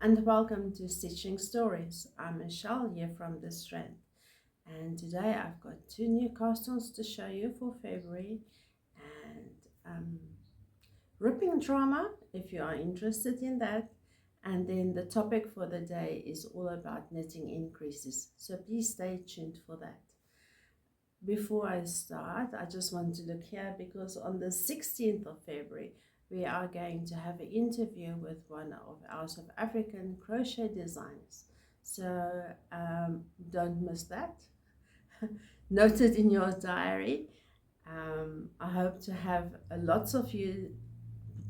and welcome to Stitching Stories. I'm Michelle here from The Strand, and today I've got two new costumes to show you for February and ripping drama if you are interested in that. And then the topic for the day is all about knitting increases, so please stay tuned for that. Before I start, I just want to look here because on the 16th of February, we are going to have an interview with one of our South African crochet designers. So don't miss that. Note it in your diary. I hope to have lots of you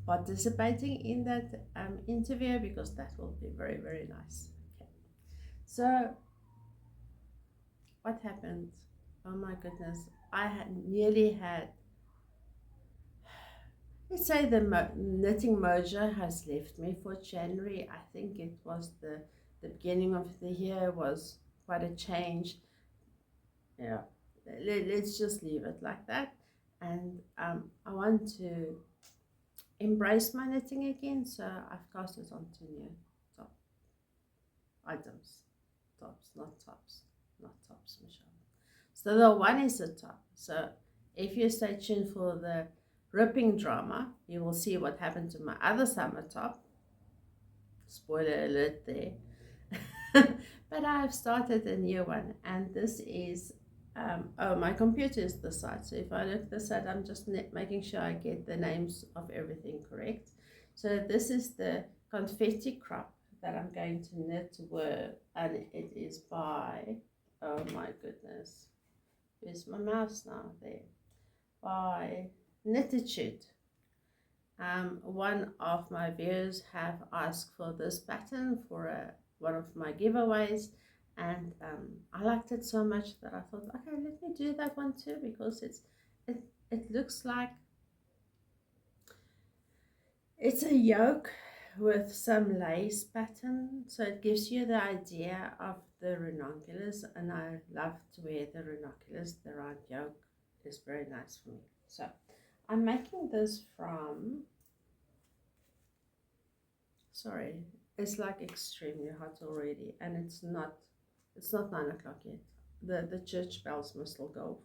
participating in that interview because that will be very, very nice. Okay. So, what happened? Oh my goodness. I had nearly had, let's say, the knitting mojo has left me for January. I think it was the beginning of the year was quite a change. Yeah, let's just leave it like that. And I want to embrace my knitting again, so I've cast it onto new top items. Not tops, Michelle. So the one is the top. So if you stay tuned for the ripping drama, you will see what happened to my other summer top. Spoiler alert there. But I've started a new one, and this is oh, my computer is the side. So if I look this side, I'm just making sure I get the names of everything correct. So this is the confetti crop that I'm going to knit with, and it is by, oh my goodness, where's my mouse now? There, by Knititude. One of my viewers have asked for this pattern for one of my giveaways, and I liked it so much that I thought, okay, let me do that one too because it looks like it's a yoke with some lace pattern, so it gives you the idea of the ranunculus, and I love to wear the ranunculus. The round yoke is very nice for me. So I'm making this from, sorry, it's like extremely hot already, and it's not 9 o'clock yet. The church bells must still go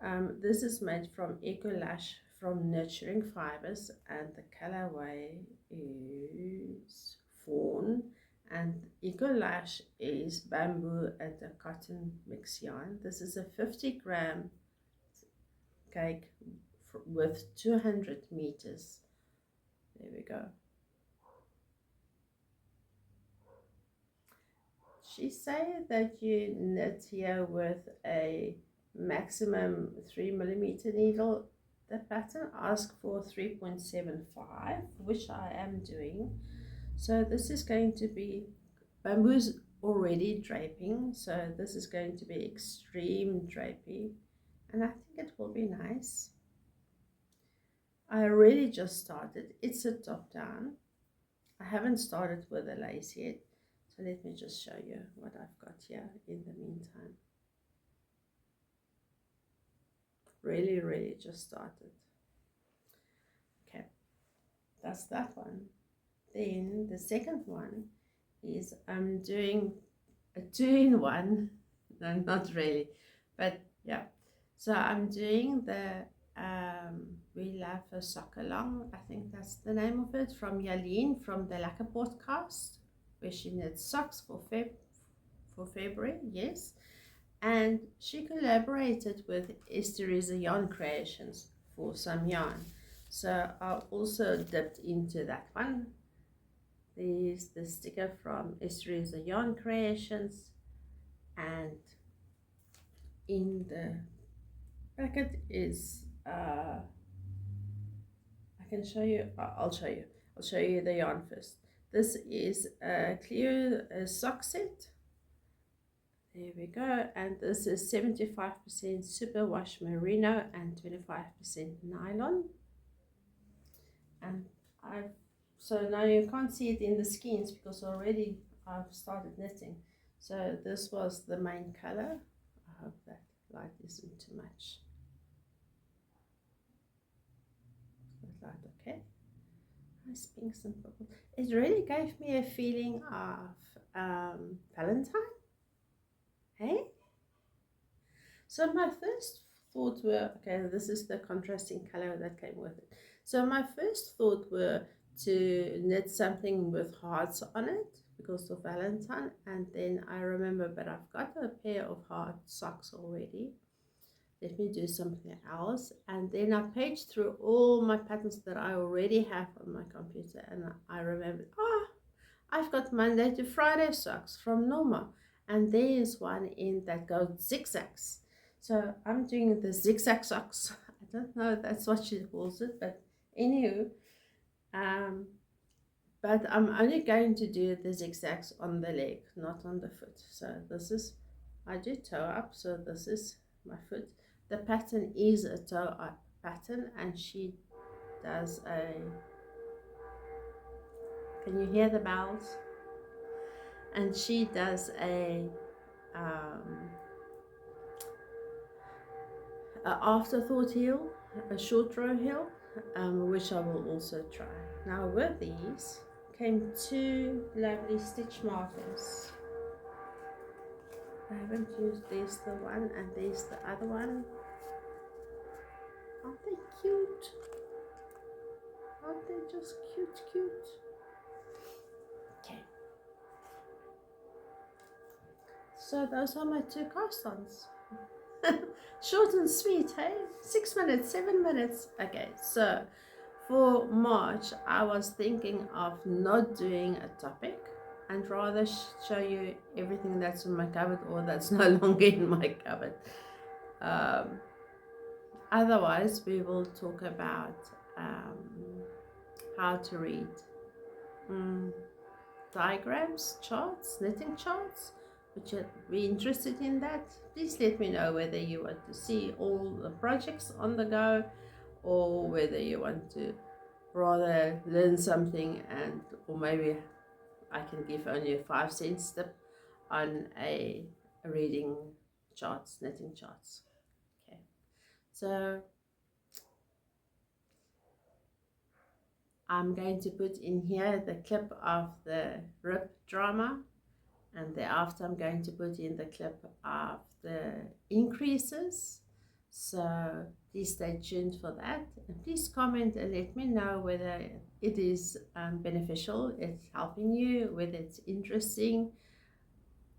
off. This is made from Ecolash from Nurturing Fibers, and the colorway is fawn, and Ecolash is bamboo and a cotton mix yarn. This is a 50-gram cake with 200 meters. There we go. She said that you knit here with a maximum 3mm needle. The pattern asks for 3.75, which I am doing. So this is going to be, bamboo's already draping, so this is going to be extreme drapey, and I think it will be nice. I really just started. It's a top down. I haven't started with the lace yet. So let me just show you what I've got here in the meantime. Really just started. Okay, that's that one. Then the second one is I'm doing a two-in-one. No, not really, but yeah. So I'm doing the We Love a Sock Along. I think that's the name of it, from Yaline from the Lekker podcast, where she knits socks for February, yes. And she collaborated with Esteriza Yarn Creations for some yarn. So I also dipped into that one. There's the sticker from Esteriza Yarn Creations, and in the packet is I can show you. I'll show you. I'll show you the yarn first. This is a clear sock set. There we go. And this is 75% superwash merino and 25% nylon. And so now you can't see it in the skeins because already I've started knitting. So this was the main color. I hope that light isn't too much. That light, okay. nice pinks and purple. It really gave me a feeling of Valentine. Hey? So my first thought were, okay, this is the contrasting color that came with it. So my first thought were to knit something with hearts on it because of Valentine. And then I remember, but I've got a pair of heart socks already. Let me do something else. And then I paged through all my patterns that I already have on my computer. And I remembered, I've got Monday to Friday socks from Norma. And there is one in that goes zigzags. So I'm doing the zigzag socks. I don't know if that's what she calls it, but anywho, but I'm only going to do the zigzags on the leg, not on the foot. So this is, I do toe up, so this is my foot. The pattern is a toe up pattern, and she does a, can you hear the bells? And she does a afterthought heel, a short row heel, which I will also try. Now with these came two lovely stitch markers. I haven't used this, the one, and there's the other one. Aren't they cute? Aren't they just cute? Okay. So those are my two cast-ons. Short and sweet, hey? 6 minutes, 7 minutes. Okay, so for March, I was thinking of not doing a topic and rather show you everything that's in my cupboard or that's no longer in my cupboard. Otherwise, we will talk about how to read diagrams, charts, knitting charts. Would you be interested in that? Please let me know whether you want to see all the projects on the go or whether you want to rather learn something, and or maybe I can give only a 5-cent tip on a reading charts, knitting charts. Okay, so I'm going to put in here the clip of the rib drama, and thereafter I'm going to put in the clip of the increases. So please stay tuned for that, and please comment and let me know whether it is beneficial, it's helping you, whether it's interesting,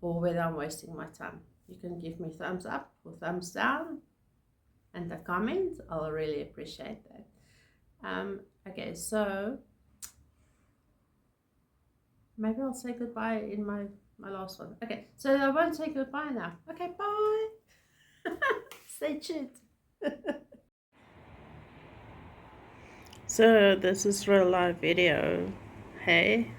or whether I'm wasting my time. You can give me thumbs up or thumbs down and a comment. I'll really appreciate that. Okay, so maybe I'll say goodbye in my last one. Okay, so I won't say goodbye now. Okay, bye. Stay tuned. So this is real live video, hey?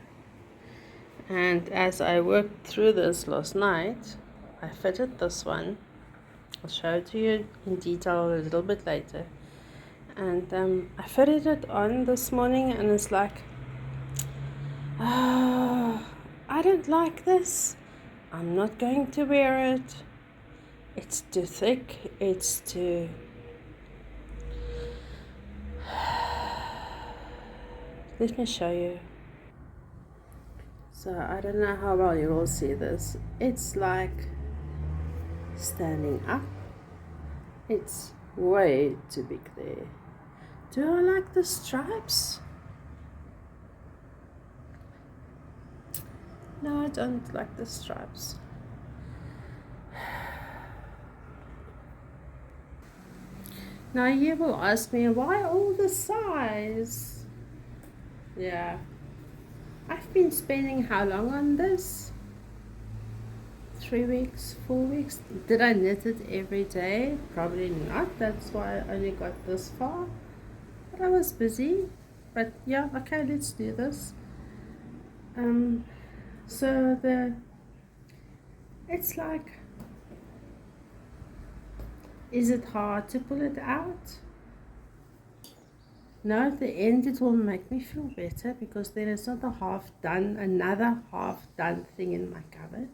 And as I worked through this last night, I fitted this one. I'll show it to you in detail a little bit later. And I fitted it on this morning, and it's like, I don't like this. I'm not going to wear it. It's too thick. It's too... Let me show you. So I don't know how well you will see this. It's like standing up. It's way too big there. Do I like the stripes? No, I don't like the stripes. Now you will ask me, why all the size? Yeah. I've been spending how long on this? 3 weeks, 4 weeks. Did I knit it every day? Probably not. That's why I only got this far. But I was busy. But yeah, okay, let's do this. So it's like, is it hard to pull it out? No, at the end it will make me feel better, because then it's not a half done, another half done thing in my cupboard.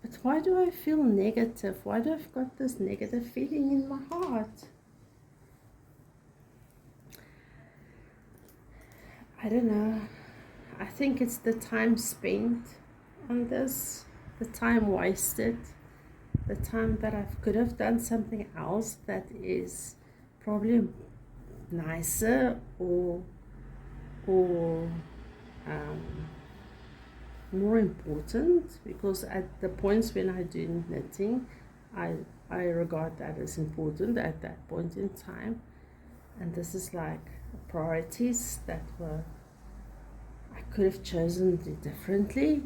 But why do I feel negative? Why do I've got this negative feeling in my heart? I don't know. I think it's the time spent on this, the time wasted, the time that I could have done something else that is probably nicer or um, more important, because at the points when I do knitting, I I regard that as important at that point in time, and this is like priorities that were I could have chosen differently.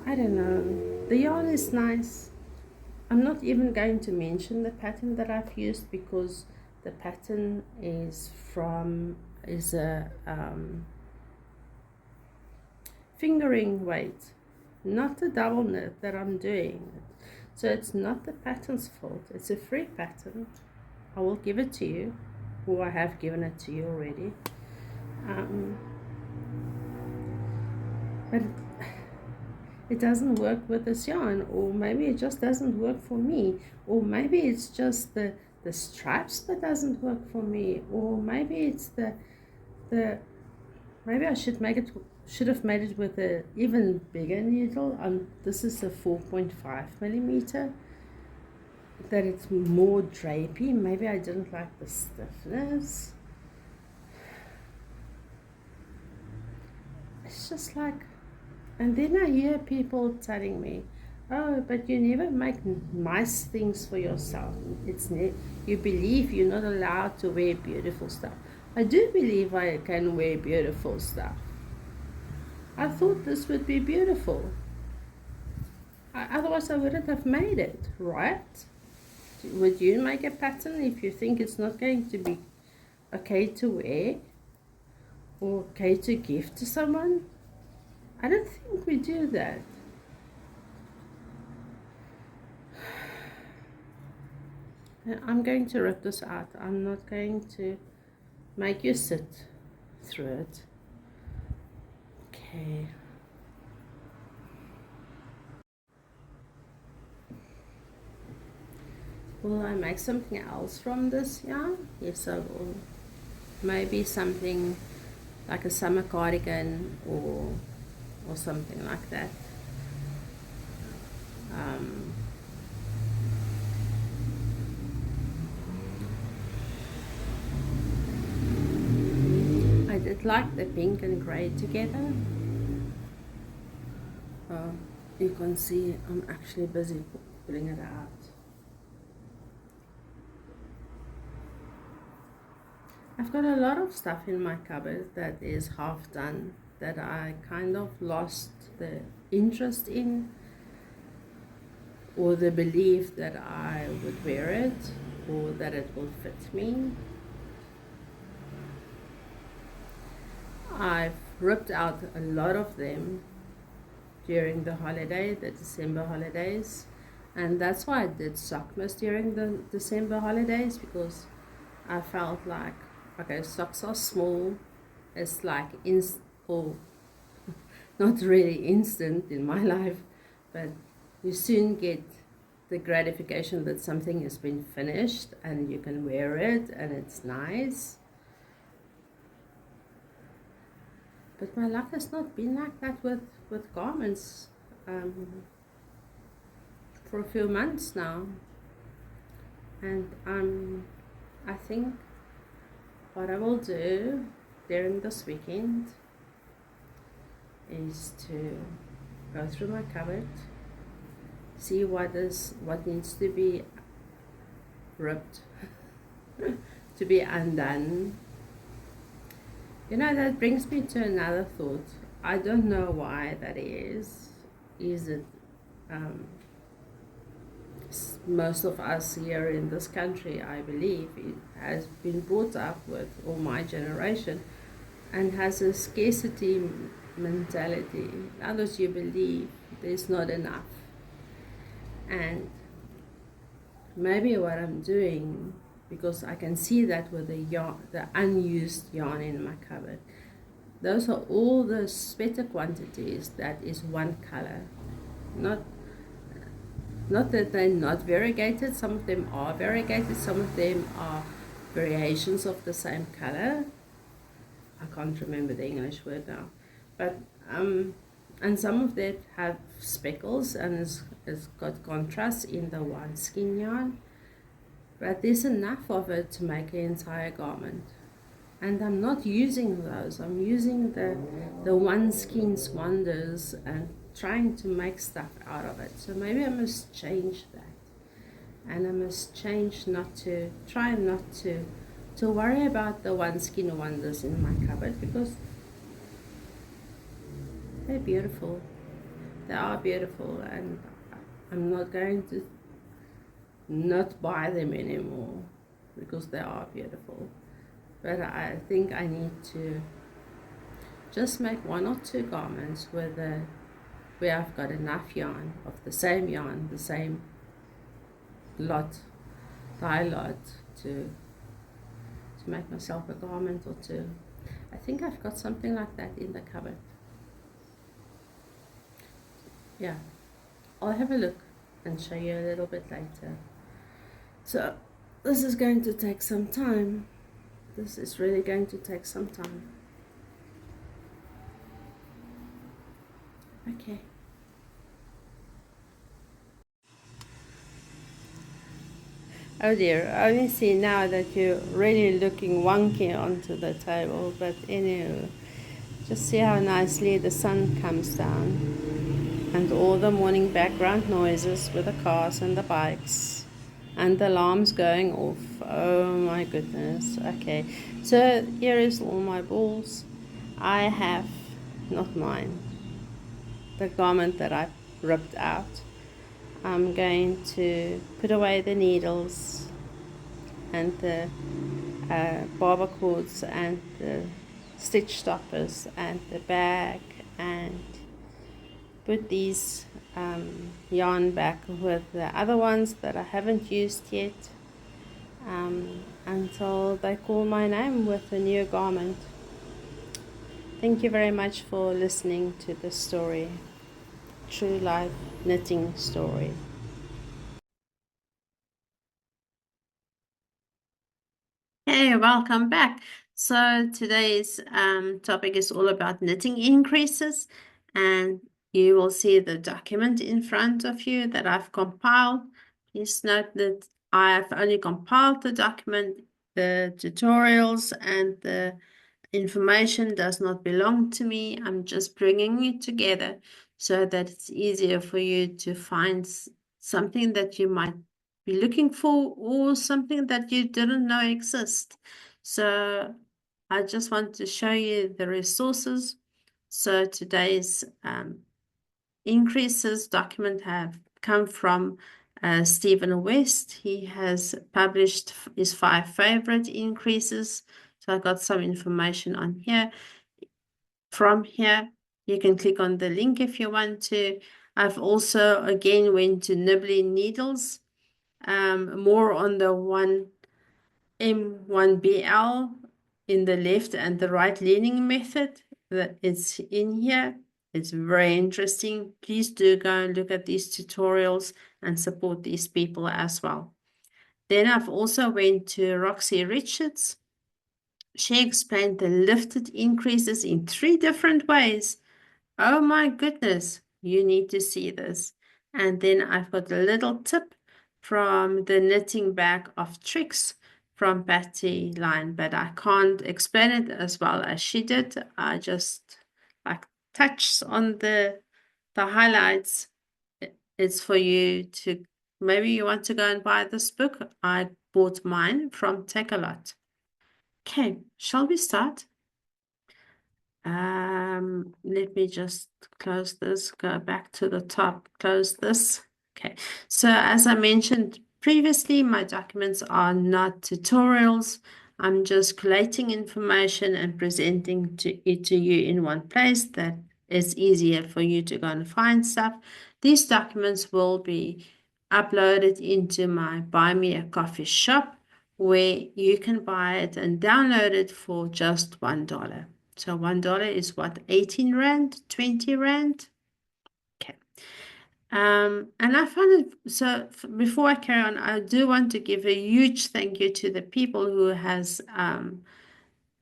I don't know. The yarn is nice. I'm not even going to mention the pattern that I've used, because the pattern is a fingering weight, not the double knit that I'm doing. So it's not the pattern's fault. It's a free pattern. I will give it to you, or I have given it to you already. But it doesn't work with this yarn, or maybe it just doesn't work for me, or maybe it's just the stripes that doesn't work for me, or maybe it's the maybe I should have made it with a even bigger needle. This is a 4.5 millimeter, that it's more drapey. Maybe I didn't like the stiffness. It's just like, and then I hear people telling me, oh, but you never make nice things for yourself. You believe you're not allowed to wear beautiful stuff. I do believe I can wear beautiful stuff. I thought this would be beautiful. Otherwise I wouldn't have made it, right? Would you make a pattern if you think it's not going to be okay to wear or okay to give to someone? I don't think we do that. I'm going to rip this out. I'm not going to make you sit through it. Okay. Will I make something else from this yarn? Yes, I will. Maybe something like a summer cardigan or something like that. I did like the pink and grey together. You can see I'm actually busy putting it out. I've got a lot of stuff in my cupboard that is half done, that I kind of lost the interest in, or the belief that I would wear it, or that it will fit me. I've ripped out a lot of them during the December holidays, and that's why I did Sockmas during the December holidays, because I felt like, okay, socks are small, it's like or not really instant in my life, but you soon get the gratification that something has been finished and you can wear it and it's nice. But my luck has not been like that with garments for a few months now, and I think what I will do during this weekend is to go through my cupboard, see what needs to be ripped, to be undone. You know, that brings me to another thought. I don't know why that is. Is it most of us here in this country, I believe, it has been brought up with, or my generation, and has a scarcity mentality. In others, you believe there's not enough. And maybe what I'm doing, because I can see that with the unused yarn in my cupboard, those are all the sweater quantities that is one color. Not that they're not variegated. Some of them are variegated, some of them are variations of the same color, I can't remember the English word now, but and some of that have speckles and is got contrast in the one skein yarn, but there's enough of it to make an entire garment. And I'm not using those. I'm using the one skeins wonders and trying to make stuff out of it. So maybe I must change that, and I must change try not to worry about the one skein wonders in my cupboard, because they're beautiful. They are beautiful, and I'm not going to not buy them anymore because they are beautiful. But I think I need to just make one or two garments where I've got enough yarn, the same lot, dye lot, to make myself a garment or two. I think I've got something like that in the cupboard. Yeah, I'll have a look and show you a little bit later. So this is going to take some time. This is really going to take some time. Okay. Oh dear, I only see now that you're really looking wonky onto the table, but anyway, just see how nicely the sun comes down and all the morning background noises with the cars and the bikes and the alarms going off. Oh my goodness. Okay, so here is all my balls. I have, not mine, the garment that I ripped out. I'm going to put away the needles and the barber cords and the stitch stoppers and the bag, and put these yarn back with the other ones that I haven't used yet, until they call my name with a new garment. Thank you very much for listening to this story, true life knitting story. Hey, welcome back. So today's topic is all about knitting increases, and you will see the document in front of you that I've compiled. Please note that I've only compiled the document. The tutorials and the information does not belong to me. I'm just bringing it together so that it's easier for you to find something that you might be looking for, or something that you didn't know exist. So I just want to show you the resources. So today's increases document have come from Stephen West. He has published his 5 favorite increases. So I got some information on here. From here, you can click on the link if you want to. I've also again went to Nibbling Needles, more on the 1M1BL in the left and the right leaning method. That it's in here. It's very interesting. Please do go and look at these tutorials and support these people as well. Then I've also went to Roxy Richards. She explained the lifted increases in 3 different ways. Oh my goodness, you need to see this. And then I've got a little tip from the Knitting Bag of Tricks from Patty Line, but I can't explain it as well as she did. I just like touched on the highlights. It's for you to, maybe you want to go and buy this book. I bought mine from Takealot. Okay, shall we start? Let me just close this, go back to the top, close this. Okay, so as I mentioned previously, my documents are not tutorials. I'm just collating information and presenting it to you in one place that is easier for you to go and find stuff. These documents will be uploaded into my Buy Me a Coffee shop, where you can buy it and download it for just $1. So $1 is what, 18 Rand, 20 Rand? Okay. And I found it, so before I carry on, I do want to give a huge thank you to the people who has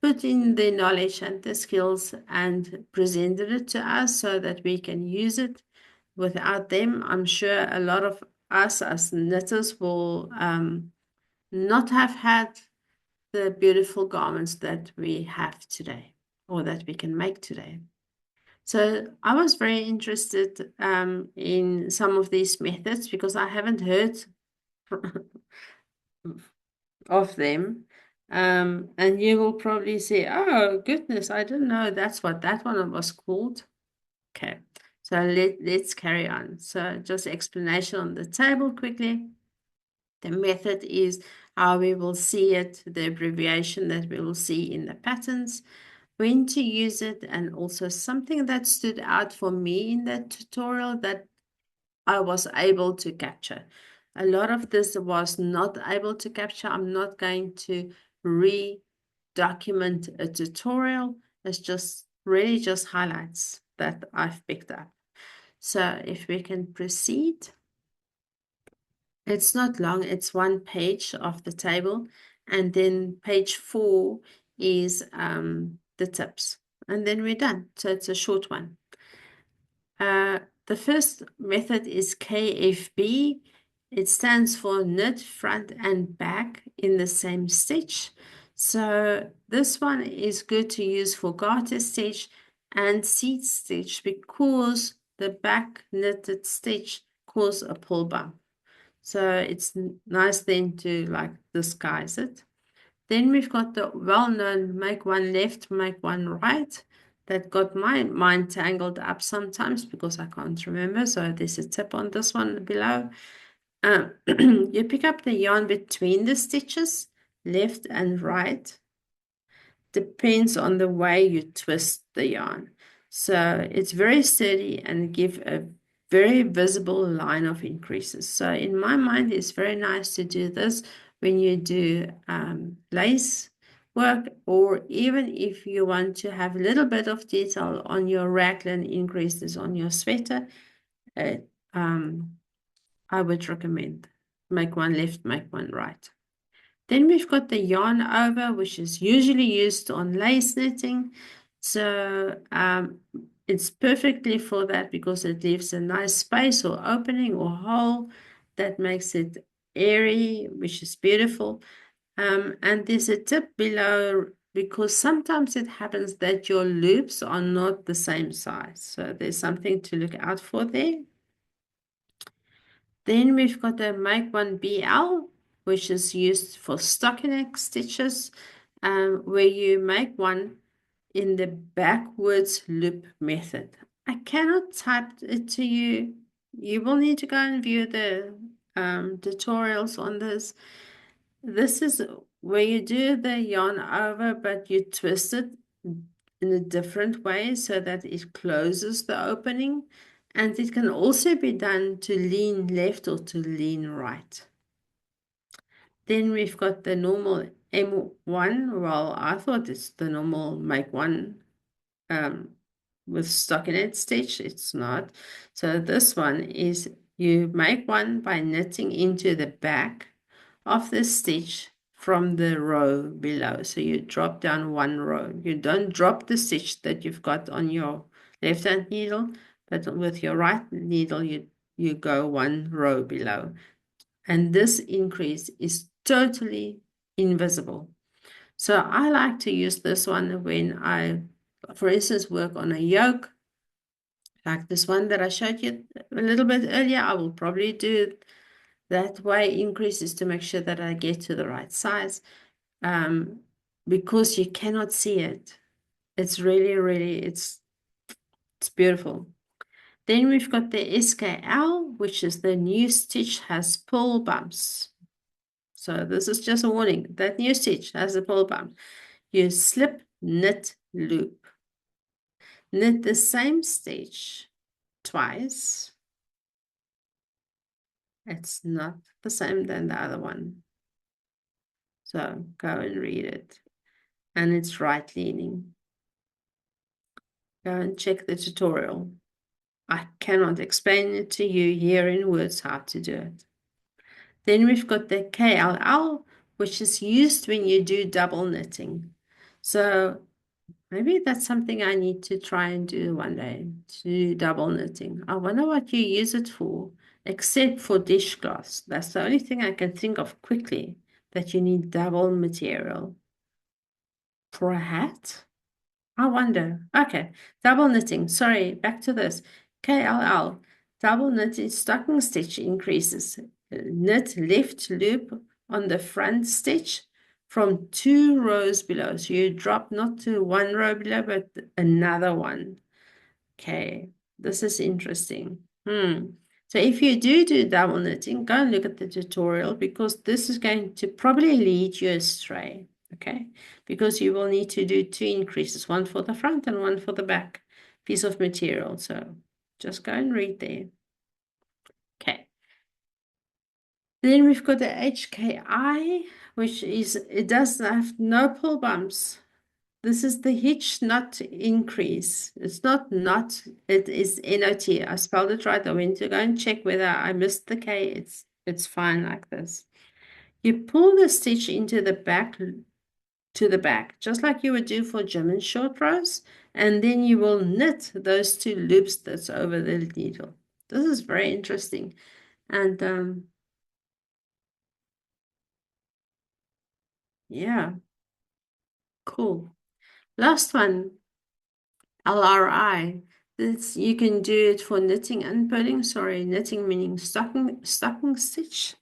put in the knowledge and the skills and presented it to us so that we can use it. Without them, I'm sure a lot of us as knitters will not have had the beautiful garments that we have today or that we can make today. So I was very interested in some of these methods because I haven't heard of them. And you will probably say, oh, goodness, I didn't know that's what that one was called. Okay, so let's carry on. So just explanation on the table quickly. The method is how we will see it, the abbreviation that we will see in the patterns, when to use it, and also something that stood out for me in that tutorial that I was able to capture. A lot of this was not able to capture. I'm not going to re-document a tutorial. It's just really just highlights that I've picked up. So if we can proceed. It's not long, it's one page of the table. And then page 4 is the tips. And then we're done. So it's a short one. The first method is KFB. It stands for knit front and back in the same stitch. So this one is good to use for garter stitch and seat stitch because the back knitted stitch causes a pull bump. So it's nice then to like disguise it. Then we've got the well-known make one left, make one right. That got my mind tangled up sometimes because I can't remember. So there's a tip on this one below. You pick up the yarn between the stitches, left and right. Depends on the way you twist the yarn. So it's very sturdy and give a very visible line of increases. So in my mind, it's very nice to do this when you do lace work, or even if you want to have a little bit of detail on your raglan increases on your sweater, I would recommend make one left, make one right. Then we've got the yarn over, which is usually used on lace knitting. So it's perfectly for that because it leaves a nice space or opening or hole that makes it airy, which is beautiful. And there's a tip below because sometimes it happens that your loops are not the same size. So there's something to look out for there. Then we've got the Make One BL, which is used for stockinette stitches, where you make one in the backwards loop method. I cannot type it to you. You will need to go and view the tutorials on this. This is where you do the yarn over, but you twist it in a different way so that it closes the opening. And it can also be done to lean left or to lean right. Then we've got the normal M1. Well, I thought it's the normal make one with stockinette stitch. It's not. So this one is you make one by knitting into the back of the stitch from the row below. So you drop down one row. You don't drop the stitch that you've got on your left hand needle, but with your right needle you go one row below. And this increase is totally invisible. So I like to use this one when I, for instance, work on a yoke, like this one that I showed you a little bit earlier. I will probably do that way increases to make sure that I get to the right size, because you cannot see it. It's really, it's beautiful. Then we've got the SKL, which is the new stitch has pull bumps. So this is just a warning. That new stitch has a pull bump. You slip, knit, loop. Knit the same stitch twice. It's not the same than the other one. So go and read it. And it's right leaning. Go and check the tutorial. I cannot explain it to you here in words how to do it. Then we've got the KLL, which is used when you do double knitting. So maybe that's something I need to try and do one day, to do double knitting. I wonder what you use it for, except for dishcloths. That's the only thing I can think of quickly that you need double material. For a hat? I wonder. Okay, double knitting. Sorry, back to this. KLL. Double knitting stocking stitch increases. Knit left loop on the front stitch from 2 rows below. So you drop not to 1 row below, but another one. Okay, this is interesting. So if you do double knitting, go and look at the tutorial because this is going to probably lead you astray. Okay, because you will need to do 2 increases, one for the front and one for the back piece of material. So just go and read there. Okay. Then we've got the HKI, which is, it does have no pull bumps. This is the hitch knot increase. It's not, it is NOT. I spelled it right. I went to go and check whether I missed the K. It's fine like this. You pull the stitch into the back to the back, just like you would do for German short rows, and then you will knit those 2 loops that's over the needle. This is very interesting. And yeah, cool. Last one. LRI. This you can do it for knitting and pulling. Sorry, knitting meaning stocking stitch.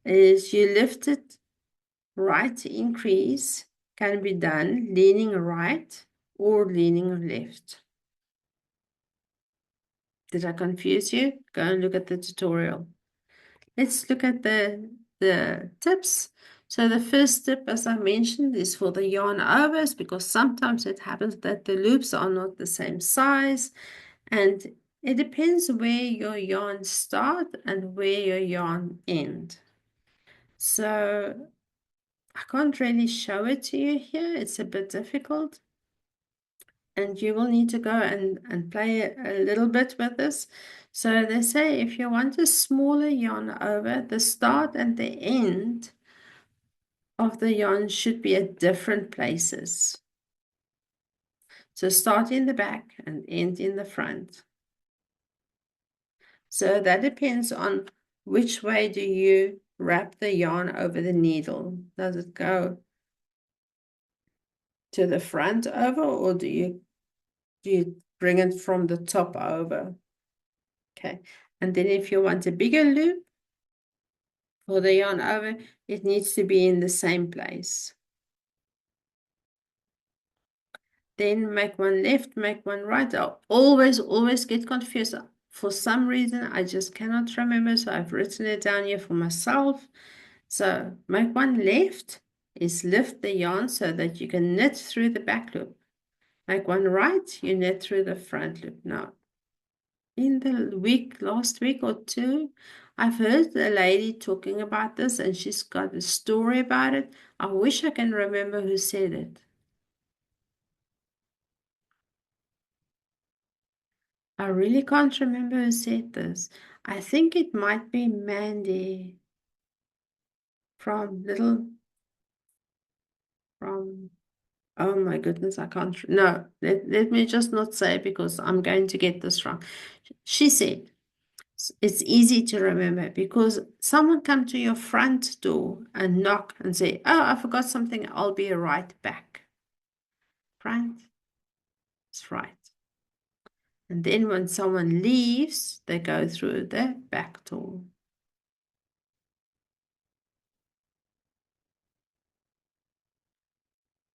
Is you lift it right increase can be done leaning right or leaning left. Did I confuse you? Go and look at the tutorial. Let's look at the tips. So the first tip, as I mentioned, is for the yarn overs because sometimes it happens that the loops are not the same size. And it depends where your yarn start and where your yarn end. So I can't really show it to you here. It's a bit difficult. And you will need to go and play a little bit with this. So they say if you want a smaller yarn over, the start and the end of the yarn should be at different places. So start in the back and end in the front. So that depends on which way do you wrap the yarn over the needle. Does it go to the front over or do you bring it from the top over? Okay. And then if you want a bigger loop for the yarn over, it needs to be in the same place. Then make one left, make one right. I always get confused. For some reason, I just cannot remember. So I've written it down here for myself. So make one left is lift the yarn so that you can knit through the back loop. Make one right, you knit through the front loop. Now, in the last week or two, I've heard a lady talking about this and she's got a story about it. I wish I can remember who said it. I really can't remember who said this. I think it might be Mandy from oh my goodness, I can't. No, let me just not say it because I'm going to get this wrong. She said, it's easy to remember because someone come to your front door and knock and say, oh, I forgot something. I'll be right back. Right? It's right. And then when someone leaves, they go through the back door.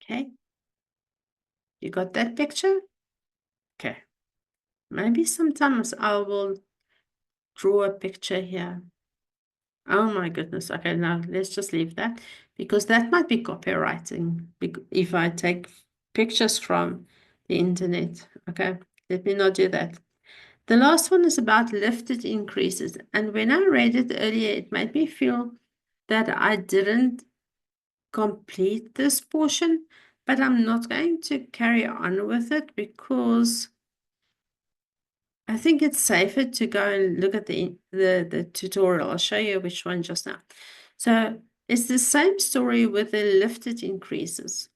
Okay. You got that picture? Okay. Maybe sometimes I will draw a picture here. Oh my goodness. Okay, now let's just leave that because that might be copywriting if I take pictures from the internet. Okay, let me not do that. The last one is about lifted increases. And when I read it earlier, it made me feel that I didn't complete this portion, but I'm not going to carry on with it because I think it's safer to go and look at the tutorial. I'll show you which one just now. So it's the same story with the lifted increases.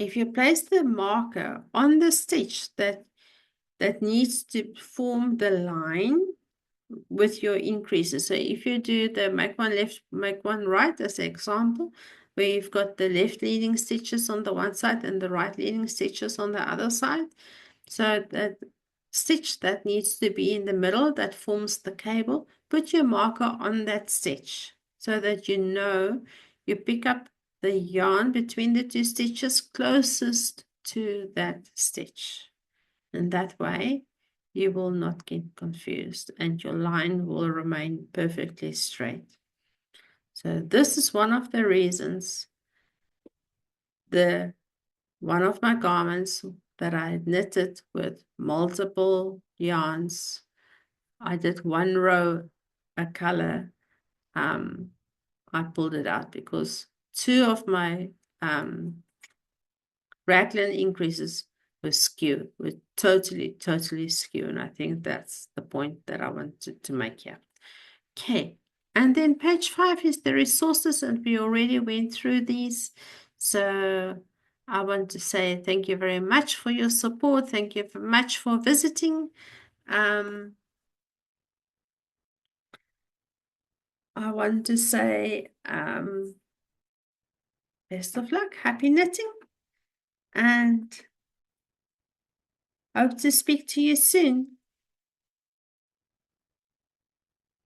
if you place the marker on the stitch that needs to form the line with your increases. So if you do the make one left, make one right as an example, where you've got the left leading stitches on the one side and the right leading stitches on the other side. So that stitch that needs to be in the middle that forms the cable, put your marker on that stitch so that you know you pick up the yarn between the two stitches closest to that stitch. And that way you will not get confused and your line will remain perfectly straight. So this is one of the reasons one of my garments that I knitted with multiple yarns. I did one row a color. I pulled it out because two of my raglan increases were skew, were totally skew. And I think that's the point that I wanted to make here. Okay. And then page 5 is the resources, and we already went through these. So I want to say thank you very much for your support. Thank you very much for visiting. I want to say best of luck, happy knitting, and hope to speak to you soon.